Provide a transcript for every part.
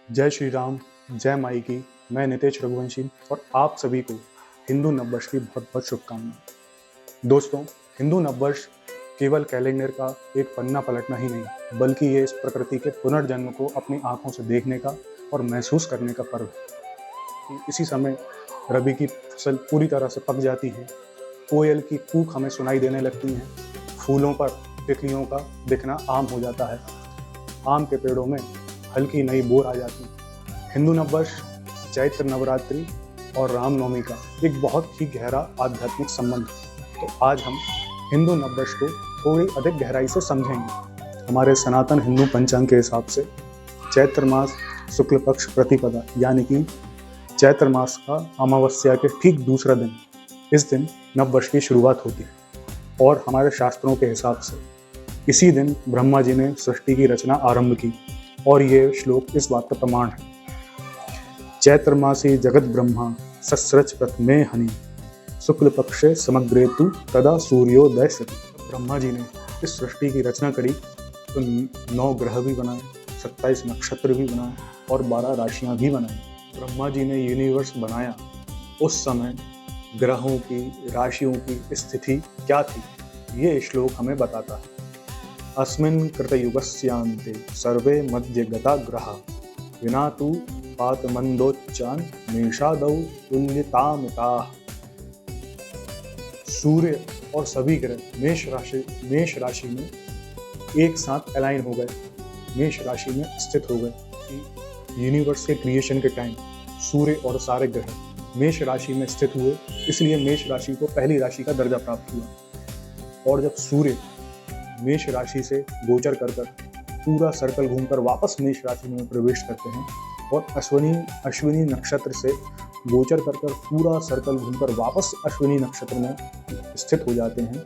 जय श्री राम, जय माई की। मैं नितेश रघुवंशी और आप सभी को हिंदू नववर्ष की बहुत बहुत शुभकामनाएं। दोस्तों, हिंदू नववर्ष केवल कैलेंडर का एक पन्ना पलटना ही नहीं, बल्कि ये इस प्रकृति के पुनर्जन्म को अपनी आंखों से देखने का और महसूस करने का पर्व है। कि इसी समय रबी की फसल पूरी तरह से पक जाती है, कोयल की कूक हमें सुनाई देने लगती है, फूलों पर तितलियों का दिखना आम हो जाता है, आम के पेड़ों में हल्की नई बोर आ जाती है। हिंदू नववर्ष, चैत्र नवरात्रि और रामनवमी का एक बहुत ही गहरा आध्यात्मिक संबंध है। तो आज हम हिंदू नववर्ष को थोड़ी अधिक गहराई से समझेंगे। हमारे सनातन हिंदू पंचांग के हिसाब से चैत्र मास शुक्ल पक्ष प्रतिपदा यानी कि चैत्र मास का अमावस्या के ठीक दूसरा दिन, इस दिन नववर्ष की शुरुआत होती है। और हमारे शास्त्रों के हिसाब से इसी दिन ब्रह्मा जी ने सृष्टि की रचना आरंभ की और ये श्लोक इस बात का प्रमाण है। चैत्र मासी जगत ब्रह्मा सस्रच प्रथमे हनि शुक्ल पक्षे समग्रेतु तदा सूर्योदय सति। ब्रह्मा जी ने इस सृष्टि की रचना करी तो 9 ग्रह भी बनाए, 27 नक्षत्र भी बनाए और 12 राशियां भी बनाई। ब्रह्मा जी ने यूनिवर्स बनाया, उस समय ग्रहों की, राशियों की स्थिति क्या थी, ये श्लोक हमें बताता है। अस्मिन् कृतयुगस्यान्ते सर्वे मध्यगता ग्रहा विना तु पातमन्दोच्चान् मेषादौ तुल्यतामिताः। सूर्य और सभी ग्रह मेष राशि में एक साथ अलाइन हो गए, मेष राशि में स्थित हो गए। यूनिवर्स के क्रिएशन के टाइम सूर्य और सारे ग्रह मेष राशि में स्थित हुए, इसलिए मेष राशि को पहली राशि का दर्जा प्राप्त हुआ। और जब सूर्य मेष राशि से गोचर कर पूरा सर्कल घूमकर वापस मेष राशि में प्रवेश करते हैं और अश्विनी नक्षत्र से गोचर कर पूरा सर्कल घूमकर वापस अश्विनी नक्षत्र में स्थित हो जाते हैं,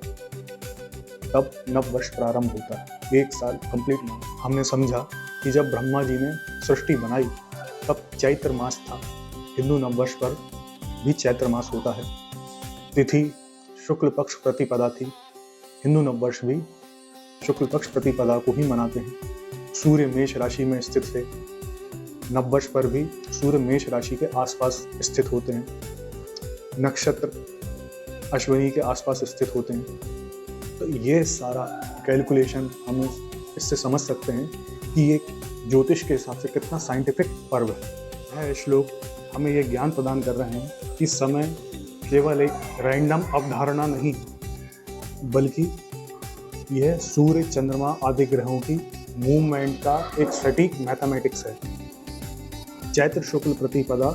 तब नववर्ष प्रारंभ होता है। एक साल कंप्लीट नहीं। हमने समझा कि जब ब्रह्मा जी ने सृष्टि बनाई तब चैत्र मास था, हिंदू नववर्ष पर भी चैत्र मास होता है। तिथि शुक्ल पक्ष प्रतिपदा थी, हिंदू नववर्ष भी शुक्ल पक्ष प्रतिपदा को ही मनाते हैं। सूर्य मेष राशि में स्थित थे, नववर्ष पर भी सूर्य मेष राशि के आसपास स्थित होते हैं, नक्षत्र अश्विनी के आसपास स्थित होते हैं। तो ये सारा कैलकुलेशन हम इससे समझ सकते हैं कि ये ज्योतिष के हिसाब से कितना साइंटिफिक पर्व है। यह श्लोक हमें ये ज्ञान प्रदान कर रहे हैं कि समय केवल एक रैंडम अवधारणा नहीं, बल्कि यह सूर्य, चंद्रमा आदि ग्रहों की मूवमेंट का एक सटीक मैथमेटिक्स है। चैत्र शुक्ल प्रतिपदा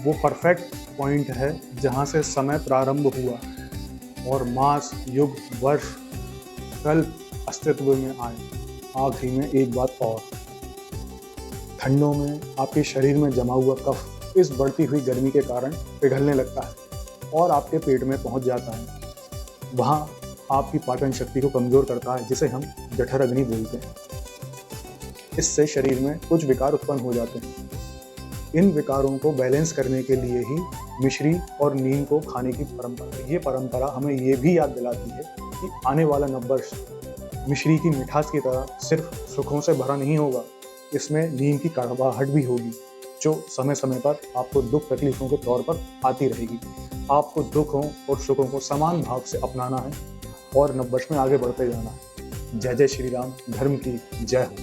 वो परफेक्ट पॉइंट है जहाँ से समय प्रारंभ हुआ और मास, युग, वर्ष, कल्प अस्तित्व में आए। आखिरी में एक बात और, ठंडों में आपके शरीर में जमा हुआ कफ इस बढ़ती हुई गर्मी के कारण पिघलने लगता है और आपके पेट में पहुंच जाता है। वहाँ आपकी पाचन शक्ति को कमजोर करता है, जिसे हम जठर अग्नि बोलते हैं। इससे शरीर में कुछ विकार उत्पन्न हो जाते हैं। इन विकारों को बैलेंस करने के लिए ही मिश्री और नीम को खाने की परंपरा। ये परंपरा हमें ये भी याद दिलाती है कि आने वाला नववर्ष मिश्री की मिठास की तरह सिर्फ सुखों से भरा नहीं होगा, इसमें नीम की कड़वाहट भी होगी, जो समय समय पर आपको दुख तकलीफों के तौर पर आती रहेगी। आपको दुखों और सुखों को समान भाव से अपनाना है और नववर्ष में आगे बढ़ते जाना है। जय जय श्री राम, धर्म की जय हो।